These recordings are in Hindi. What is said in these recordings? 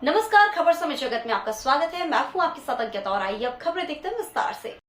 नमस्कार, खबर समय जगत में आपका स्वागत है। मैं हूं आपके साथ अंकिता और आइए अब खबरें देखते हैं विस्तार से।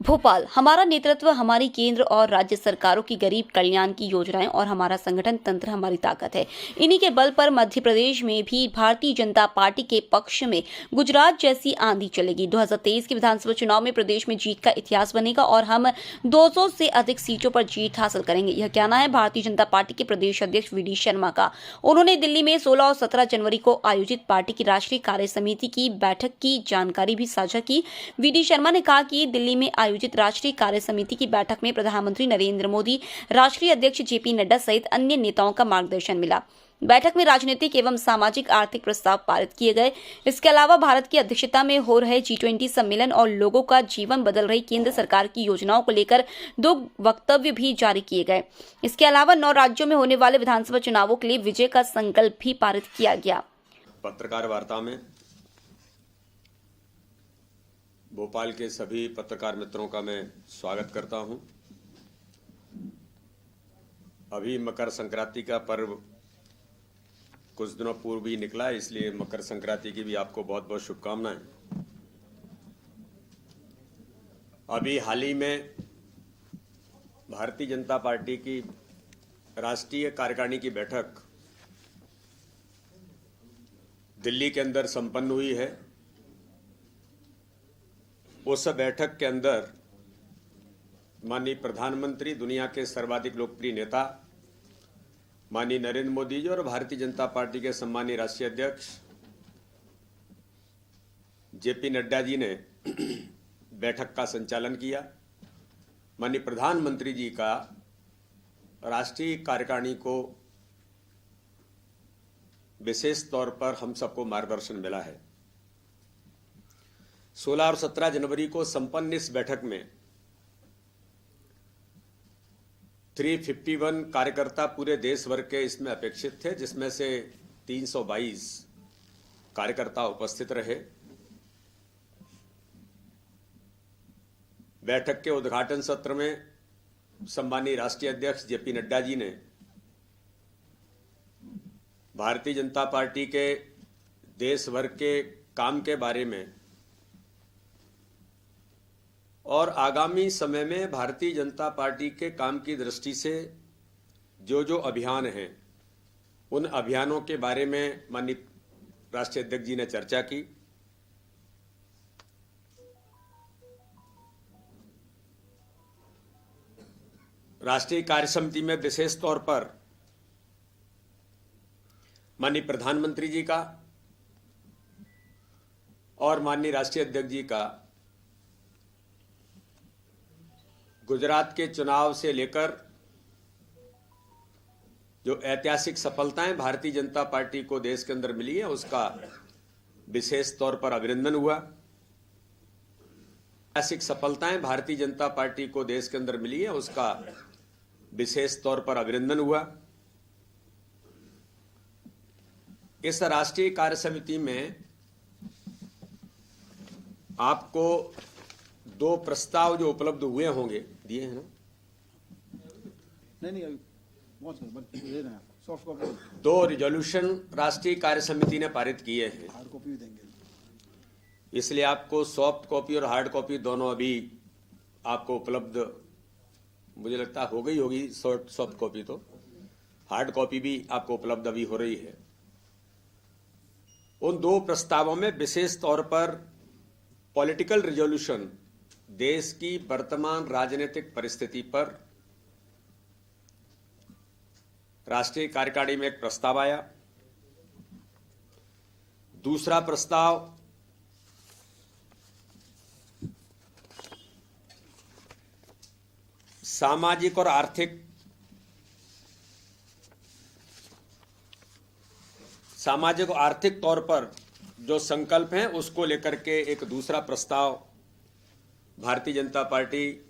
भोपाल, हमारा नेतृत्व, हमारी केंद्र और राज्य सरकारों की गरीब कल्याण की योजनाएं और हमारा संगठन तंत्र हमारी ताकत है। इन्हीं के बल पर मध्य प्रदेश में भी भारतीय जनता पार्टी के पक्ष में गुजरात जैसी आंधी चलेगी। 2023 के विधानसभा चुनाव में प्रदेश में जीत का इतिहास बनेगा और हम 200 से अधिक सीटों पर जीत हासिल करेंगे। यह कहना है भारतीय जनता पार्टी के प्रदेश अध्यक्ष वी डी शर्मा का। उन्होंने दिल्ली में 16 और 17 जनवरी को आयोजित पार्टी की राष्ट्रीय कार्य समिति की बैठक की जानकारी भी साझा की। वी डी शर्मा ने कहा कि दिल्ली में आयोजित राष्ट्रीय कार्य समिति की बैठक में प्रधानमंत्री नरेंद्र मोदी, राष्ट्रीय अध्यक्ष जेपी नड्डा सहित अन्य नेताओं का मार्गदर्शन मिला। बैठक में राजनीतिक एवं सामाजिक आर्थिक प्रस्ताव पारित किए गए। इसके अलावा भारत की अध्यक्षता में हो रहे G20 सम्मेलन और लोगों का जीवन बदल रही केंद्र सरकार की योजनाओं को लेकर 2 वक्तव्य भी जारी किए गए। इसके अलावा 9 राज्यों में होने वाले विधानसभा चुनावों के लिए विजय का संकल्प भी पारित किया गया। पत्रकार वार्ता में भोपाल के सभी पत्रकार मित्रों का मैं स्वागत करता हूं। अभी मकर संक्रांति का पर्व कुछ दिनों पूर्व ही निकला है, इसलिए मकर संक्रांति की भी आपको बहुत बहुत शुभकामनाएं। अभी हाल ही में भारतीय जनता पार्टी की राष्ट्रीय कार्यकारिणी की बैठक दिल्ली के अंदर संपन्न हुई है। उस बैठक के अंदर माननीय प्रधानमंत्री, दुनिया के सर्वाधिक लोकप्रिय नेता माननीय नरेंद्र मोदी जी और भारतीय जनता पार्टी के सम्मानीय राष्ट्रीय अध्यक्ष जेपी नड्डा जी ने बैठक का संचालन किया। माननीय प्रधानमंत्री जी का राष्ट्रीय कार्यकारिणी को विशेष तौर पर हम सबको मार्गदर्शन मिला है। 16 और 17 जनवरी को संपन्न इस बैठक में 351 कार्यकर्ता पूरे देश भर के इसमें अपेक्षित थे, जिसमें से 322 कार्यकर्ता उपस्थित रहे। बैठक के उद्घाटन सत्र में सम्मानीय राष्ट्रीय अध्यक्ष जेपी नड्डा जी ने भारतीय जनता पार्टी के देश भर के काम के बारे में और आगामी समय में भारतीय जनता पार्टी के काम की दृष्टि से जो अभियान हैं, उन अभियानों के बारे में माननीय राष्ट्रीय अध्यक्ष जी ने चर्चा की। राष्ट्रीय कार्य समिति में विशेष तौर पर माननीय प्रधानमंत्री जी का और माननीय राष्ट्रीय अध्यक्ष जी का गुजरात के चुनाव से लेकर जो ऐतिहासिक सफलताएं भारतीय जनता पार्टी को देश के अंदर मिली है, उसका विशेष तौर पर अभिनंदन हुआ। ऐतिहासिक सफलताएं भारतीय जनता पार्टी को देश के अंदर मिली है, उसका विशेष तौर पर अभिनंदन हुआ। इस राष्ट्रीय कार्य समिति में आपको 2 प्रस्ताव जो उपलब्ध हुए होंगे दिए हैं ना? नहीं, सॉफ्ट कॉपी 2 रिजोल्यूशन राष्ट्रीय कार्य समिति ने पारित किए हैं। हार्ड कॉपी भी देंगे, इसलिए आपको सॉफ्ट कॉपी और हार्ड कॉपी दोनों अभी आपको उपलब्ध, मुझे लगता हो गई होगी। सॉफ्ट कॉपी तो, हार्ड कॉपी भी आपको उपलब्ध अभी हो रही है। उन 2 प्रस्तावों में विशेष तौर पर पॉलिटिकल रिजोल्यूशन, देश की वर्तमान राजनीतिक परिस्थिति पर राष्ट्रीय कार्यकारिणी में एक प्रस्ताव आया। दूसरा प्रस्ताव सामाजिक और आर्थिक तौर पर जो संकल्प हैं, उसको लेकर के एक दूसरा प्रस्ताव भारतीय जनता पार्टी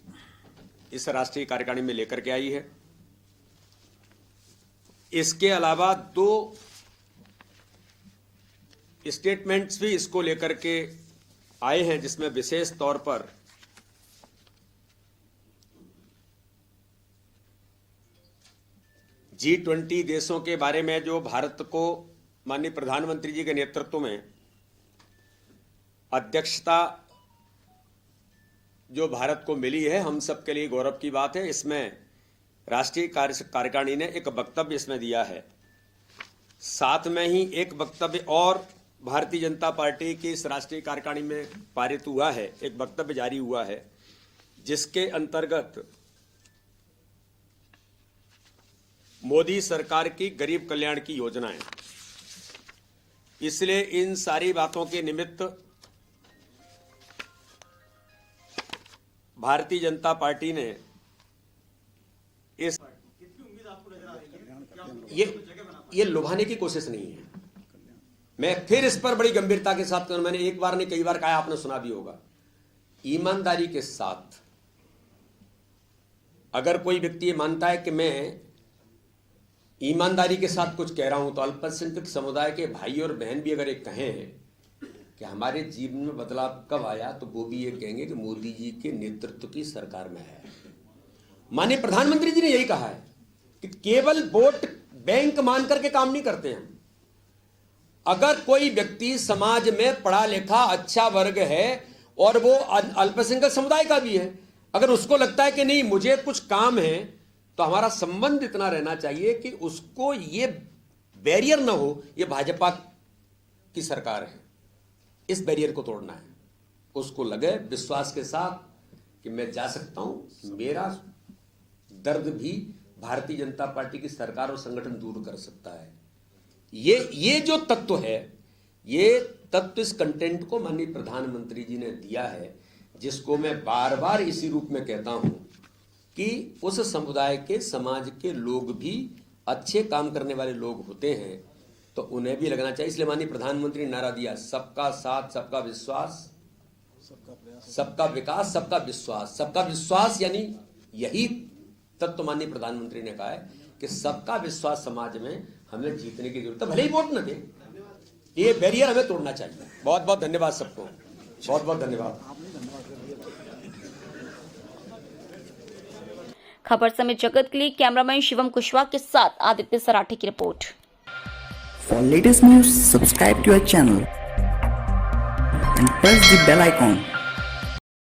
इस राष्ट्रीय कार्यकारिणी में लेकर के आई है। इसके अलावा 2 स्टेटमेंट्स भी इसको लेकर के आए हैं, जिसमें विशेष तौर पर G20 देशों के बारे में जो भारत को माननीय प्रधानमंत्री जी के नेतृत्व में अध्यक्षता जो भारत को मिली है, हम सबके लिए गौरव की बात है। इसमें राष्ट्रीय कार्यकारिणी ने एक वक्तव्य इसमें दिया है, साथ में ही एक वक्तव्य और भारतीय जनता पार्टी की इस राष्ट्रीय कार्यकारिणी में पारित हुआ है, एक वक्तव्य जारी हुआ है जिसके अंतर्गत मोदी सरकार की गरीब कल्याण की योजनाएं, इसलिए इन सारी बातों के निमित्त भारतीय जनता पार्टी ने इस ये लुभाने की कोशिश नहीं है। मैं फिर इस पर बड़ी गंभीरता के साथ मैंने एक बार नहीं कई बार कहा, आपने सुना भी होगा, ईमानदारी के साथ अगर कोई व्यक्ति ये मानता है कि मैं ईमानदारी के साथ कुछ कह रहा हूं, तो अल्पसंख्यक समुदाय के भाई और बहन भी अगर एक कहें कि हमारे जीवन में बदलाव कब आया, तो वो भी ये कहेंगे कि मोदी जी के नेतृत्व की सरकार में है। माननीय प्रधानमंत्री जी ने यही कहा है कि केवल वोट बैंक मान करके काम नहीं करते हैं। अगर कोई व्यक्ति समाज में पढ़ा लिखा अच्छा वर्ग है और वो अल्पसंख्यक समुदाय का भी है, अगर उसको लगता है कि नहीं मुझे कुछ काम है, तो हमारा संबंध इतना रहना चाहिए कि उसको ये बैरियर ना हो, ये भाजपा की सरकार है, इस बैरियर को तोड़ना है। उसको लगे विश्वास के साथ कि मैं जा सकता हूं, मेरा दर्द भी भारतीय जनता पार्टी की सरकार और संगठन दूर कर सकता है। ये जो तत्व है, ये तत्व इस कंटेंट को माननीय प्रधानमंत्री जी ने दिया है, जिसको मैं बार बार इसी रूप में कहता हूं कि उस समुदाय के समाज के लोग भी अच्छे काम करने वाले लोग होते हैं, तो उन्हें भी लगना चाहिए। इसलिए माननीय प्रधानमंत्री ने नारा दिया, सबका साथ, सबका विश्वास, सबका विकास, सबका विश्वास। सबका विश्वास यानी यही तत्व माननीय प्रधानमंत्री ने कहा है कि सबका विश्वास समाज में हमें जीतने की जरूरत है, भले ही वोट न दे, ये बैरियर हमें तोड़ना चाहिए। बहुत बहुत धन्यवाद सबको, बहुत बहुत धन्यवाद। खबर समय जगत के लिए कैमरामैन शिवम कुशवाहा के साथ आदित्य सराठे की report. For latest news, subscribe to our channel and press the bell icon